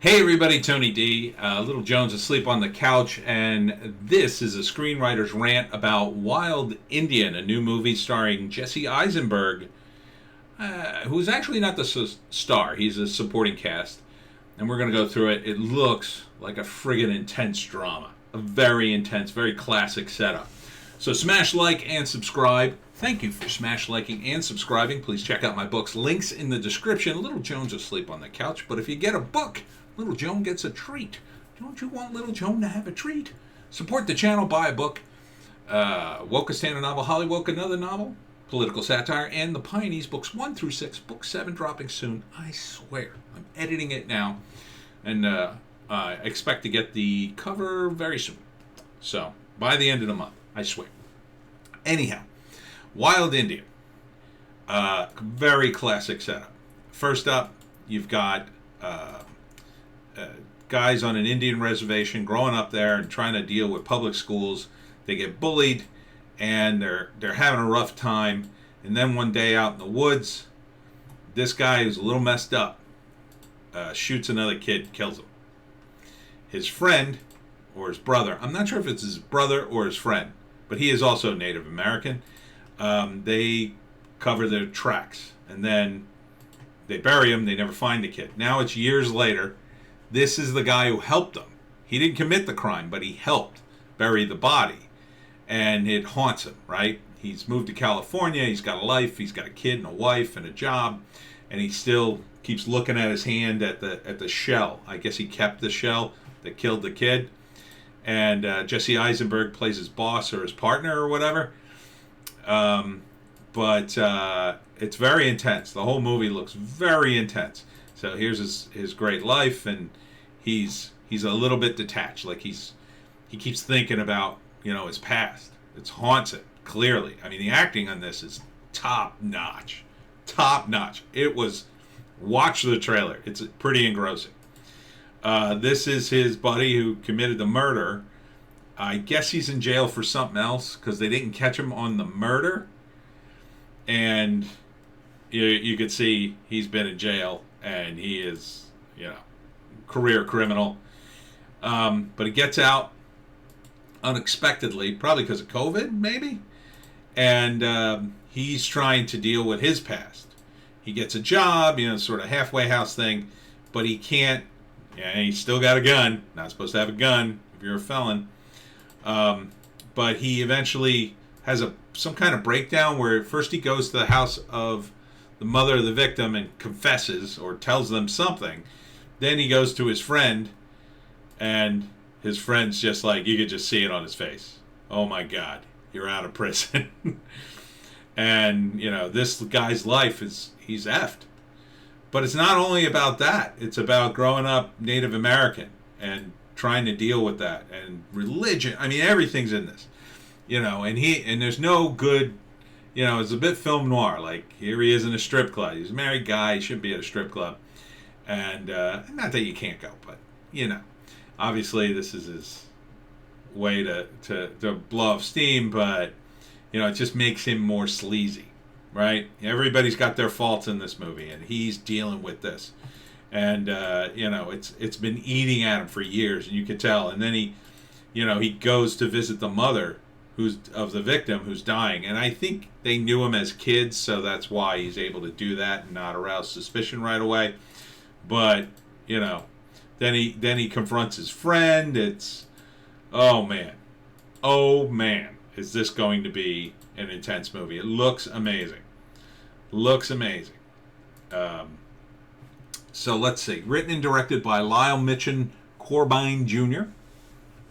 Hey everybody, Tony D. Little Jones asleep on the couch, and this is a screenwriter's rant about Wild Indian, a new movie starring Jesse Eisenberg, who's actually not the star. He's a supporting cast, and we're going to go through it. It looks like a friggin' intense drama. A very intense, very classic setup. So smash like and subscribe. Thank you for smash liking and subscribing. Please check out my books. Links in the description. Little Jones asleep on the couch, but if you get a book, Little Joan gets a treat. Don't you want Little Joan to have a treat? Support the channel, buy a book. Wokistan, a novel. Hollywoke, another novel. Political satire. And the Pineys, books 1 through 6. Book 7 dropping soon. I swear. I'm editing it now. And I expect to get the cover very soon. So, by the end of the month. I swear. Anyhow, Wild Indian. Very classic setup. First up, you've got guys on an Indian reservation growing up there and trying to deal with public schools. They get bullied and they're having a rough time. And then one day out in the woods, this guy who's a little messed up shoots another kid, kills him. His friend or his brother, I'm not sure if it's his brother or his friend, but he is also Native American. They cover their tracks and then they bury him. They never find the kid. Now it's years later. This is the guy who helped them. He didn't commit the crime, but he helped bury the body. And it haunts him, right? He's moved to California. He's got a life. He's got a kid and a wife and a job. And he still keeps looking at his hand at the shell. I guess he kept the shell that killed the kid. And Jesse Eisenberg plays his boss or his partner or whatever. But it's very intense. The whole movie looks very intense. So here's his great life, and he's a little bit detached. Like he keeps thinking about his past. It haunts it clearly. I mean, the acting on this is top notch. It was. Watch the trailer. It's pretty engrossing. This is his buddy who committed the murder. I guess he's in jail for something else because they didn't catch him on the murder. And you could see he's been in jail, and he is, career criminal. But he gets out unexpectedly, probably because of COVID, maybe. And he's trying to deal with his past. He gets a job, sort of halfway house thing, but he can't. Yeah, he's still got a gun. Not supposed to have a gun if you're a felon. But he eventually has some kind of breakdown where first he goes to the house of the mother of the victim and confesses or tells them something. Then he goes to his friend, and his friend's just like, you could just see it on his face. Oh my God, you're out of prison. And, this guy's life he's effed. But it's not only about that. It's about growing up Native American and trying to deal with that. And religion. I mean, everything's in this. And there's no good, it's a bit film noir. Like, here he is in a strip club. He's a married guy. He shouldn't be at a strip club. And not that you can't go, but, obviously this is his way to blow off steam, but, it just makes him more sleazy, right? Everybody's got their faults in this movie, and he's dealing with this. And, it's been eating at him for years, and you could tell. And then he goes to visit the mother of the victim who's dying, and I think they knew him as kids, so that's why he's able to do that and not arouse suspicion right away. But then he confronts his friend. It's oh man, is this going to be an intense movie? It looks amazing. So let's see. Written and directed by Lyle Mitchell Corbine Jr.,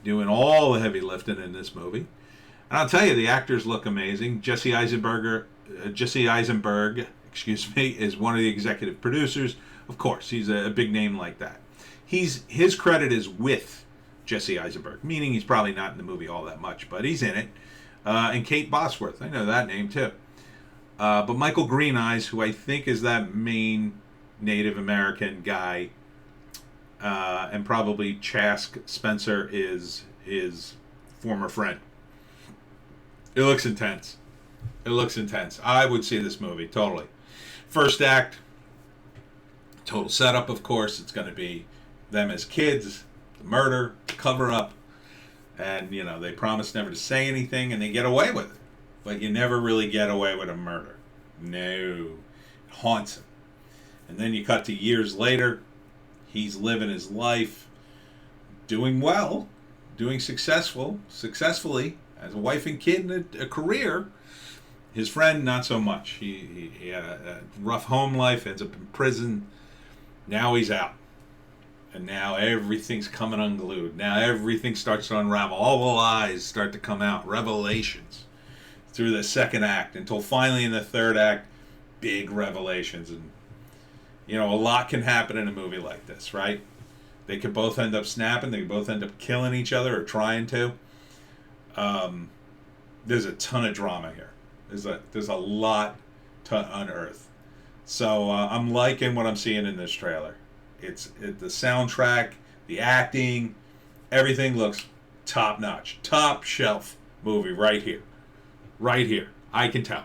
doing all the heavy lifting in this movie. And I'll tell you, the actors look amazing. Jesse Eisenberg, is one of the executive producers. Of course, he's a big name like that. His credit is with Jesse Eisenberg, meaning he's probably not in the movie all that much, but he's in it. And Kate Bosworth, I know that name too. But Michael Green Eyes, who I think is that main Native American guy, and probably Chask Spencer is his former friend. It looks intense. I would see this movie, totally. First act, total setup, of course. It's going to be them as kids, the murder, cover up, and they promise never to say anything, and they get away with it. But you never really get away with a murder. No, it haunts him. And then you cut to years later. He's living his life, doing well, doing successfully, as a wife and kid and a career. His friend, not so much. He had a rough home life, ends up in prison. Now he's out. And now everything's coming unglued. Now everything starts to unravel. All the lies start to come out. Revelations through the second act until finally in the third act, big revelations. And, a lot can happen in a movie like this, right? They could both end up snapping. They could both end up killing each other or trying to. There's a ton of drama here. There's a lot to unearth. So I'm liking what I'm seeing in this trailer. The soundtrack, the acting, everything looks top notch, top shelf movie right here. I can tell.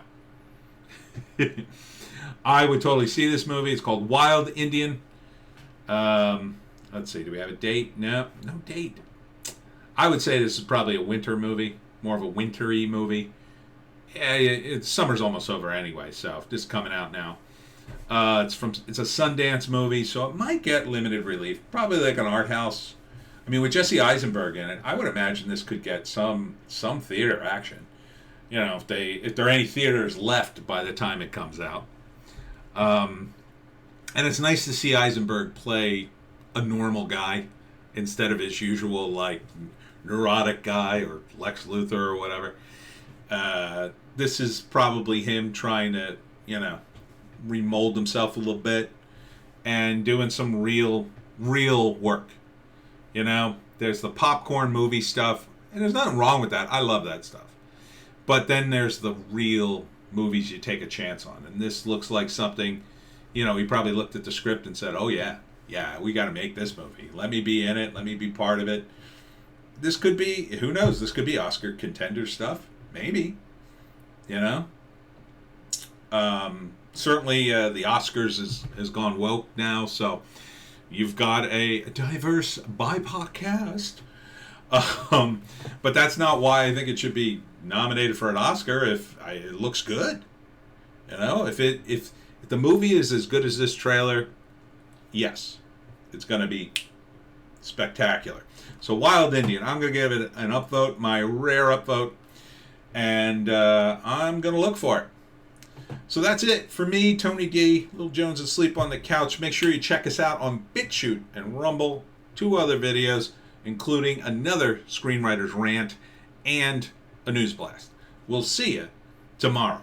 I would totally see this movie. It's called Wild Indian. Let's see. Do we have a date? No date. I would say this is probably a winter movie, more of a wintry movie. Yeah, summer's almost over anyway, so this is coming out now. It's a Sundance movie, so it might get limited release. Probably like an art house. I mean, with Jesse Eisenberg in it, I would imagine this could get some theater action. If there are any theaters left by the time it comes out. And it's nice to see Eisenberg play a normal guy instead of his usual neurotic guy or Lex Luthor or whatever. This is probably him trying to remold himself a little bit and doing some real work. There's the popcorn movie stuff, and there's nothing wrong with that. I love that stuff. But then there's the real movies you take a chance on, and this looks like something. He probably looked at the script and said, "Oh yeah, we got to make this movie. Let me be in it. Let me be part of it." This could be, who knows? This could be Oscar contender stuff, maybe. Certainly the Oscars has gone woke now, so you've got a diverse BIPOC cast. But that's not why I think it should be nominated for an Oscar. If it looks good, if the movie is as good as this trailer, yes, it's going to be spectacular. So Wild Indian, I'm going to give it an upvote, my rare upvote, and I'm going to look for it. So that's it for me, Tony D. Little Jones asleep on the couch. Make sure you check us out on Bitchute and Rumble. 2 other videos, including another Screenwriter's Rant and a News Blast. We'll see you tomorrow.